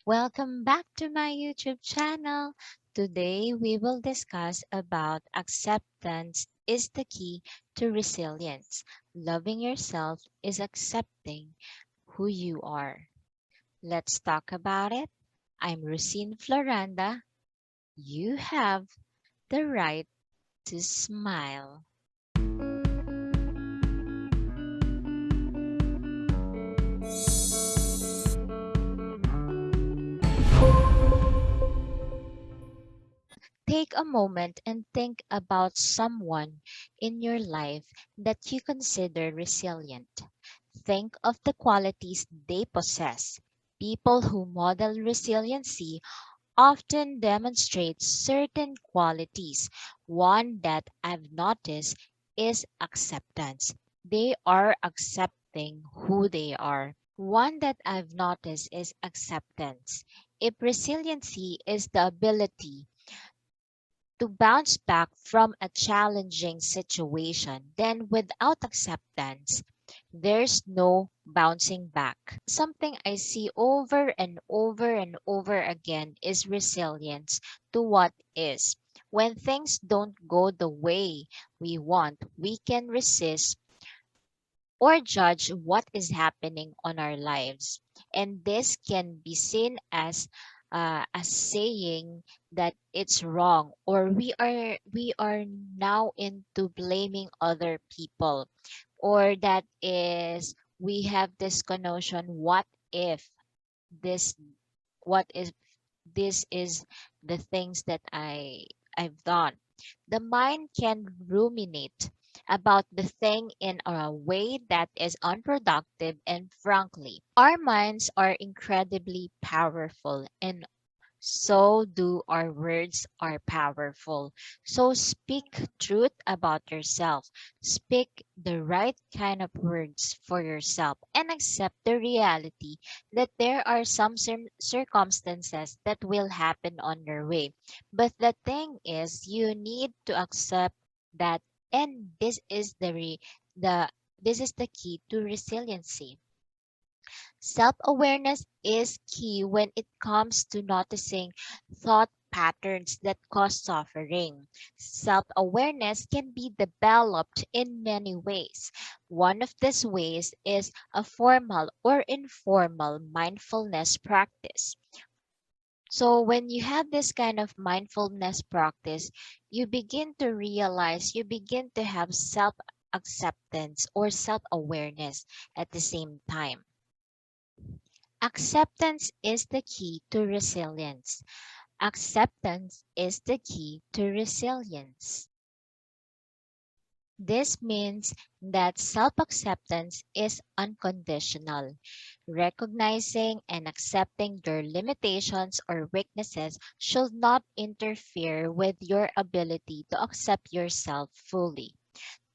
Welcome back to my YouTube channel. Today we will discuss about acceptance is the key to resilience. Loving yourself is accepting who you are. Let's talk about it. I'm Rosine Floranda. You have the right to smile. Take a moment and think about someone in your life that you consider resilient. Think of the qualities they possess. People who model resiliency often demonstrate certain qualities. One that I've noticed is acceptance. They are accepting who they are. One that I've noticed is acceptance. If resiliency is the ability to bounce back from a challenging situation, then without acceptance, there's no bouncing back. Something I see over and over and over again is resilience to what is. When things don't go the way we want, we can resist or judge what is happening on our lives. And this can be seen as saying that it's wrong, or we are now into blaming other people, or that is we have this connotation, if this what if this is the things that I've done. The mind can ruminate about the thing in a way that is unproductive, and frankly, our minds are incredibly powerful, and so do our words are powerful. So speak truth about yourself. Speak the right kind of words for yourself and accept the reality that there are some circumstances that will happen on your way. But the thing is, you need to accept that, and the this is the key to resiliency. Self awareness is key when it comes to noticing thought patterns that cause suffering. Self awareness can be developed in many ways. One of these ways is a formal or informal mindfulness practice. So, when you have this kind of mindfulness practice, you begin to realize, you begin to have self acceptance or self awareness at the same time. Acceptance is the key to resilience. Acceptance is the key to resilience. This means that self acceptance is unconditional. Recognizing and accepting your limitations or weaknesses should not interfere with your ability to accept yourself fully.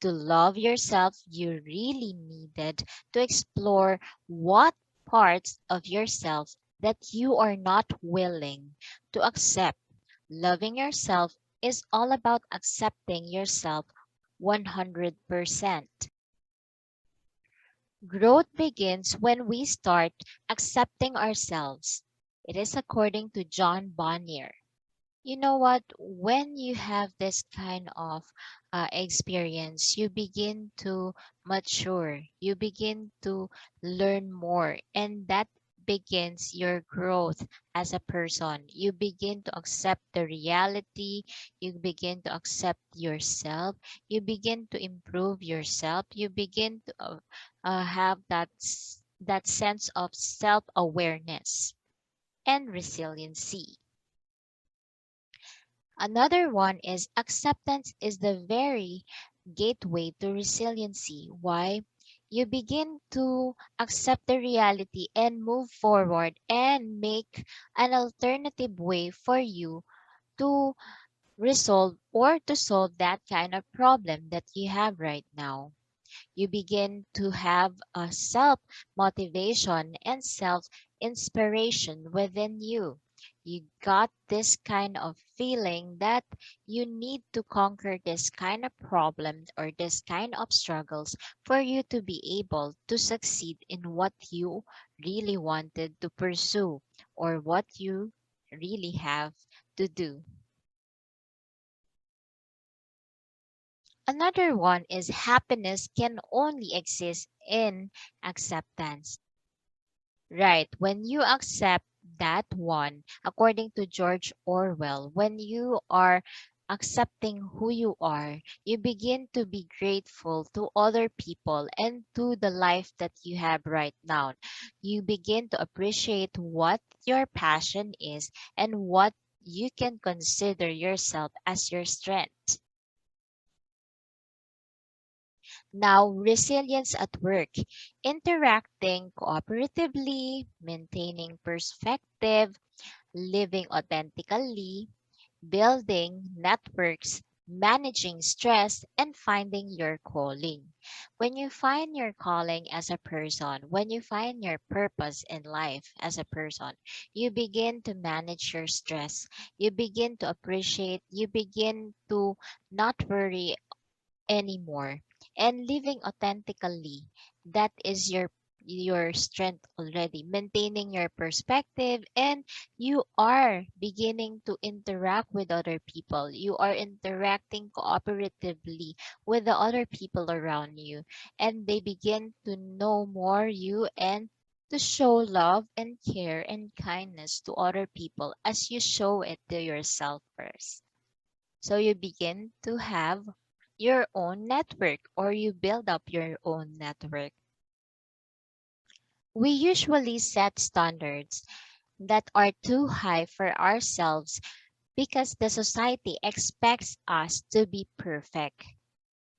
To love yourself, you really needed to explore what parts of yourself that you are not willing to accept. Loving yourself is all about accepting yourself 100%. Growth begins when we start accepting ourselves. It is according to John Bonnier. You know what? When you have this kind of experience, you begin to mature, you begin to learn more, and that begins your growth as a person. You begin to accept the reality, you begin to accept yourself, you begin to improve yourself, you begin to have that sense of self awareness and resiliency. Another one is acceptance is the very gateway to resiliency. Why? You begin to accept the reality and move forward and make an alternative way for you to resolve or to solve that kind of problem that you have right now. You begin to have a self motivation and self inspiration within you. You got this kind of feeling that you need to conquer this kind of problems or this kind of struggles for you to be able to succeed in what you really wanted to pursue. or what you really have to do. Another one is happiness can only exist in acceptance. Right. When you accept that one, according to George Orwell, when you are accepting who you are, you begin to be grateful to other people and to the life that you have right now. You begin to appreciate what your passion is and what you can consider yourself as your strength. Now, resilience at work, interacting cooperatively, maintaining perspective, living authentically, building networks, managing stress, and finding your calling. When you find your calling as a person, when you find your purpose in life as a person, you begin to manage your stress. You begin to appreciate, you begin to not worry anymore, and living authentically, that is your strength already, maintaining your perspective, and you are beginning to interact with other people, you are interacting cooperatively with the other people around you, and they begin to know more you and to show love and care and kindness to other people as you show it to yourself first. So you begin to have your own network, or you build up your own network. We usually set standards that are too high for ourselves because the society expects us to be perfect.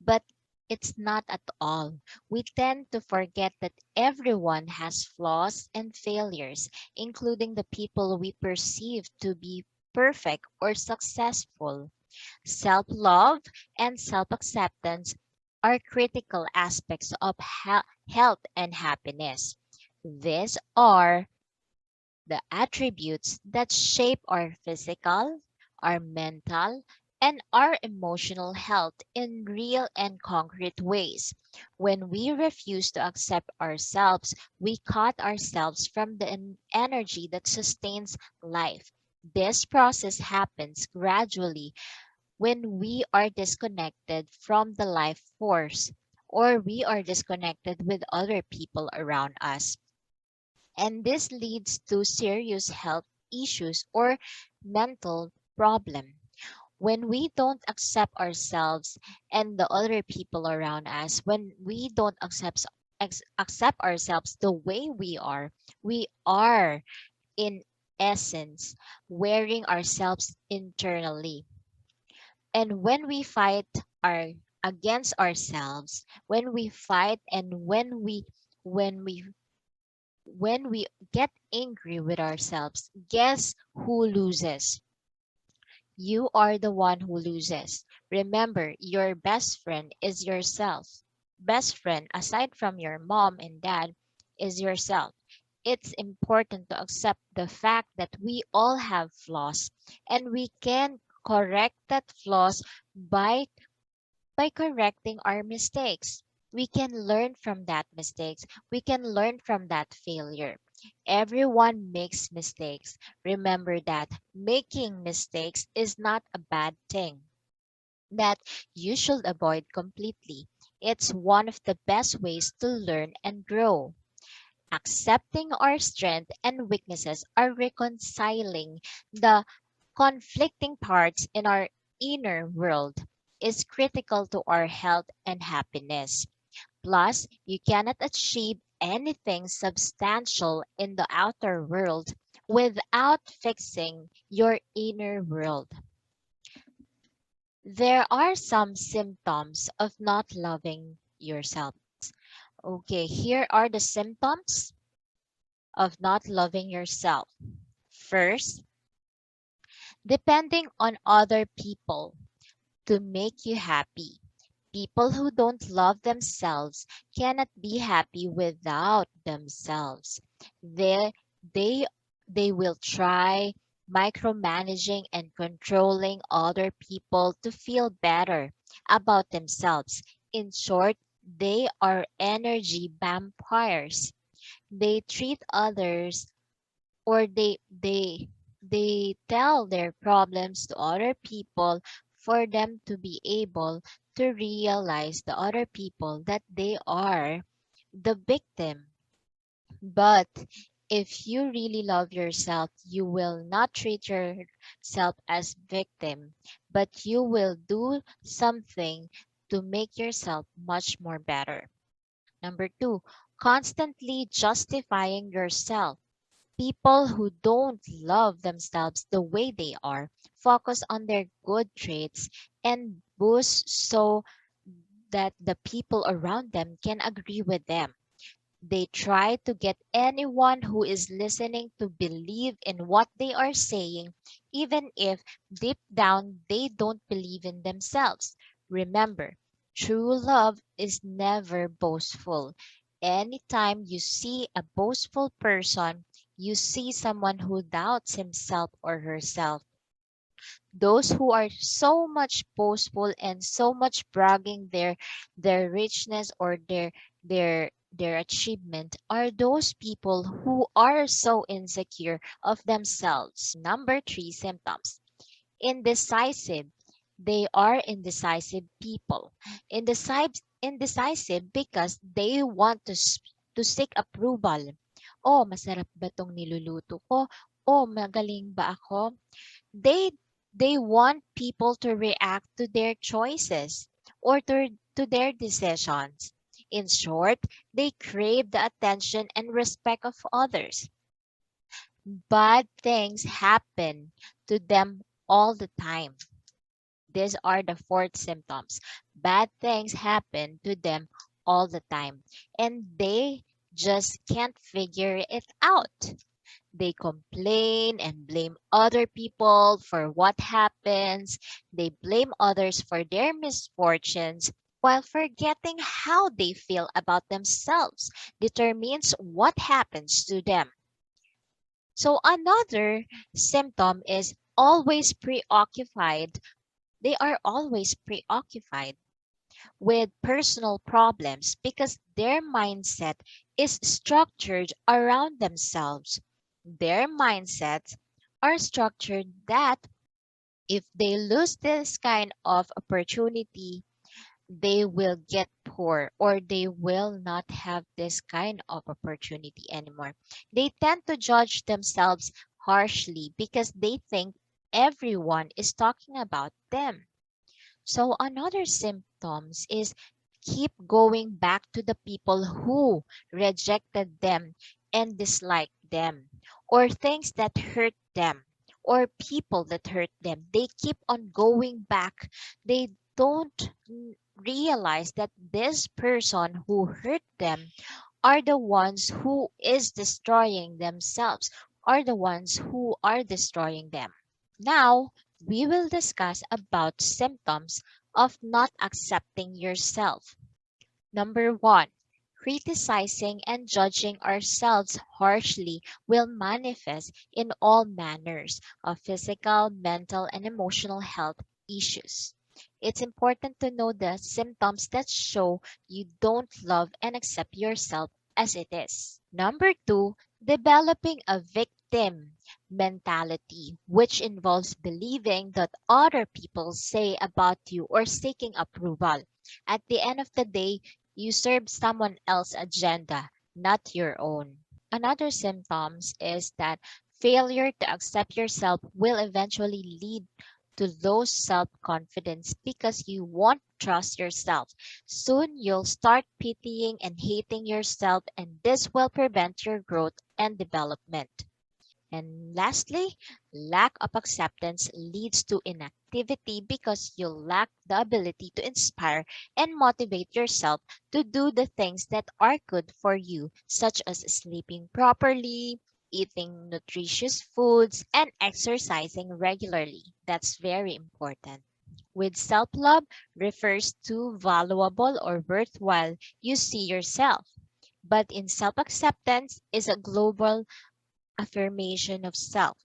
But it's not at all. We tend to forget that everyone has flaws and failures, including the people we perceive to be perfect or successful. Self love and self acceptance are critical aspects of health and happiness. These are the attributes that shape our physical, our mental, and our emotional health in real and concrete ways. When we refuse to accept ourselves, we cut ourselves from the energy that sustains life. This process happens gradually when we are disconnected from the life force, or we are disconnected with other people around us. And this leads to serious health issues or mental problem. When we don't accept ourselves and the other people around us, when we don't accept ourselves the way we are in essence wearing ourselves internally. And when we fight our against ourselves, when we fight and when we when we get angry with ourselves, guess who loses? You are the one who loses. Remember, your best friend is yourself. Best friend, aside from your mom and dad, is yourself. It's important to accept the fact that we all have flaws, and we can correct that flaws by correcting our mistakes. We can learn from that mistakes. We can learn from that failure. Everyone makes mistakes. Remember that making mistakes is not a bad thing that you should avoid completely. It's one of the best ways to learn and grow. Accepting our strengths and weaknesses are reconciling the conflicting parts in our inner world is critical to our health and happiness. Plus, you cannot achieve anything substantial in the outer world without fixing your inner world. There are some symptoms of not loving yourself. Okay, here are the symptoms of not loving yourself. First, depending on other people to make you happy. People who don't love themselves cannot be happy without themselves. They they they will try micromanaging and controlling other people to feel better about themselves. In short, they are energy vampires. They treat others or they tell their problems to other people for them to be able to realize the other people that they are the victim. But if you really love yourself, you will not treat yourself as victim, but you will do something to make yourself much more better. Number two, constantly justifying yourself. People who don't love themselves the way they are focus on their good traits and boost so that the people around them can agree with them. They try to get anyone who is listening to believe in what they are saying, even if deep down they don't believe in themselves. Remember, true love is never boastful. Anytime you see a boastful person, you see someone who doubts himself or herself. Those who are so much boastful and so much bragging their richness or their achievement are those people who are so insecure of themselves. Number three, symptoms. Indecisive. They are indecisive people. Indecisive because they want to seek approval. Oh, masarap ba tong niluluto ko? Oh, magaling ba ako? they they want people to react to their choices or to their decisions. In short, they crave the attention and respect of others. Bad things happen to them all the time. These are the fourth symptoms. Bad things happen to them all the time, and they just can't figure it out. They complain and blame other people for what happens. They blame others for their misfortunes while forgetting how they feel about themselves determines what happens to them. So another symptom is always preoccupied. They are always preoccupied with personal problems because their mindset is structured around themselves. Their mindsets are structured that if they lose this kind of opportunity, they will get poor or they will not have this kind of opportunity anymore. They tend to judge themselves harshly because they think everyone is talking about them. So another symptoms is keep going back to the people who rejected them and disliked them, or things that hurt them, or people that hurt them. They keep on going back. They don't realize that this person who hurt them are the ones who is destroying themselves, are the ones who are destroying them. Now, we will discuss about symptoms of not accepting yourself. Number one, criticizing and judging ourselves harshly will manifest in all manners of physical, mental, and emotional health issues. It's important to know the symptoms that show you don't love and accept yourself as it is. Number two, developing a victim mentality, which involves believing that other people say about you or seeking approval. At the end of the day, you serve someone else's agenda, not your own. Another symptoms is that failure to accept yourself will eventually lead to low self-confidence because you won't trust yourself. Soon you'll start pitying and hating yourself, and this will prevent your growth and development. And lastly, lack of acceptance leads to inactivity because you lack the ability to inspire and motivate yourself to do the things that are good for you, such as sleeping properly, eating nutritious foods, and exercising regularly. That's very important. With self-love refers to valuable or worthwhile you see yourself. But in self-acceptance is a global affirmation of self.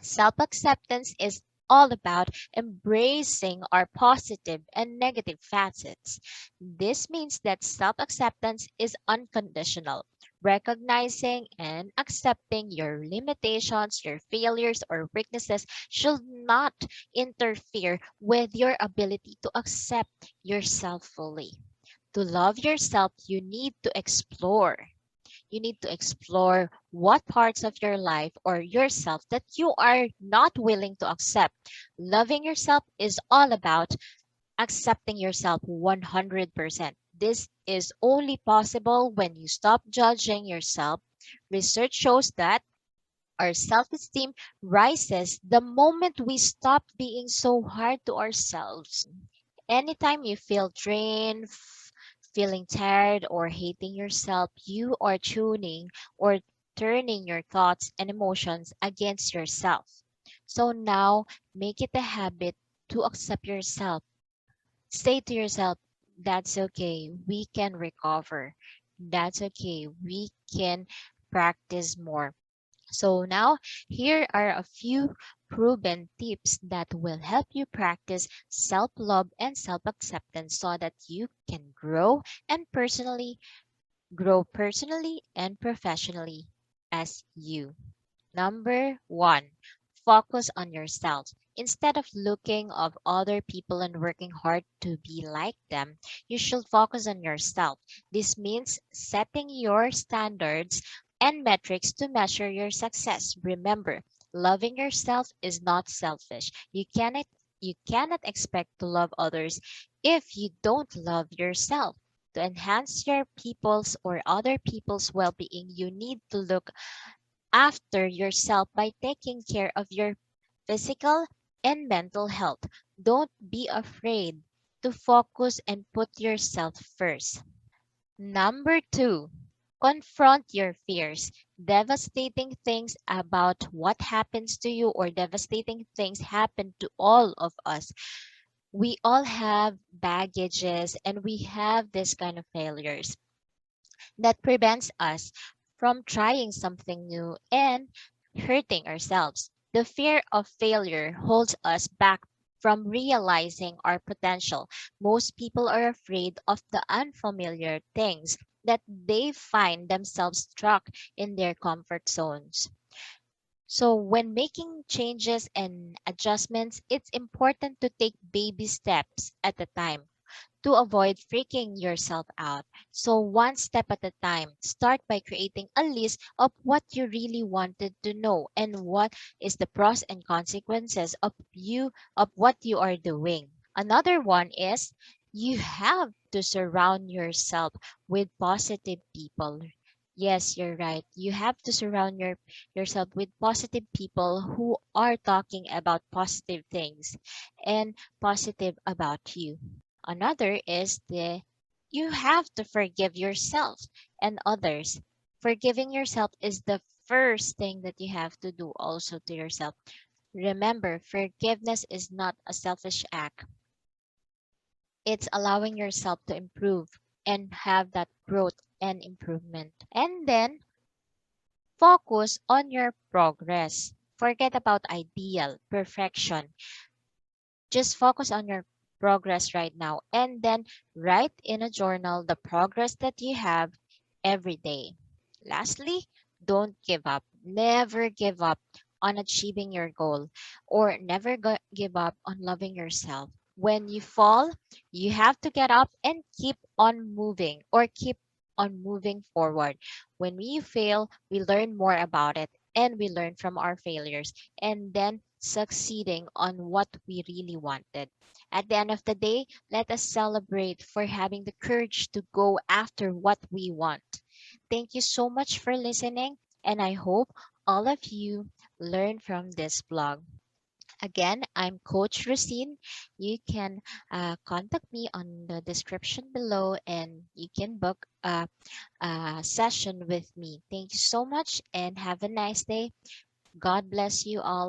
Self acceptance is all about embracing our positive and negative facets. This means that self acceptance is unconditional. Recognizing and accepting your limitations, your failures, or weaknesses should not interfere with your ability to accept yourself fully. To love yourself, you need to explore. You need to explore what parts of your life or yourself that you are not willing to accept. Loving yourself is all about accepting yourself 100%. This is only possible when you stop judging yourself. Research shows that our self esteem rises the moment we stop being so hard to ourselves. Anytime you feel drained, feeling tired, or hating yourself, you are tuning or turning your thoughts and emotions against yourself. So now make it a habit to accept yourself. Say to yourself, that's okay, we can recover. That's okay, we can practice more. So now, here are a few proven tips that will help you practice self-love and self-acceptance so that you can grow personally and professionally as you. Number one, focus on yourself. Instead of looking of other people and working hard to be like them, you should focus on yourself. This means setting your standards and metrics to measure your success. Remember, loving yourself is not selfish. You cannot expect to love others if you don't love yourself. To enhance your people's or other people's well-being, you need to look after yourself by taking care of your physical and mental health. Don't be afraid to focus and put yourself first. Number two, confront your fears. Devastating things about what happens to you or devastating things happen to all of us. We all have baggages and we have this kind of failures that prevents us from trying something new and hurting ourselves. The fear of failure holds us back from realizing our potential. Most people are afraid of the unfamiliar things that they find themselves stuck in their comfort zones. So, when making changes and adjustments, it's important to take baby steps at a time to avoid freaking yourself out. So, one step at a time, start by creating a list of what you really wanted to know and what is the pros and consequences of what you are doing. Another one is you have to surround yourself with positive people. Yes, you're right. You have to surround yourself with positive people who are talking about positive things and positive about you. Another is the you have to forgive yourself and others. Forgiving yourself is the first thing that you have to do also to yourself. Remember, forgiveness is not a selfish act. It's allowing yourself to improve and have that growth and improvement. And then focus on your progress. Forget about ideal, perfection. Just focus on your progress right now and then write in a journal the progress that you have every day. Lastly, don't give up. Never give up on achieving your goal or never give up on loving yourself. When you fall, you have to get up and keep on moving or keep on moving forward. When we fail, we learn more about it and we learn from our failures and then succeeding on what we really wanted. At the end of the day, let us celebrate for having the courage to go after what we want. Thank you so much for listening, and I hope all of you learn from this blog. Again, I'm Coach Racine. You can contact me on the description below and you can book a session with me. Thank you so much and have a nice day. God bless you all.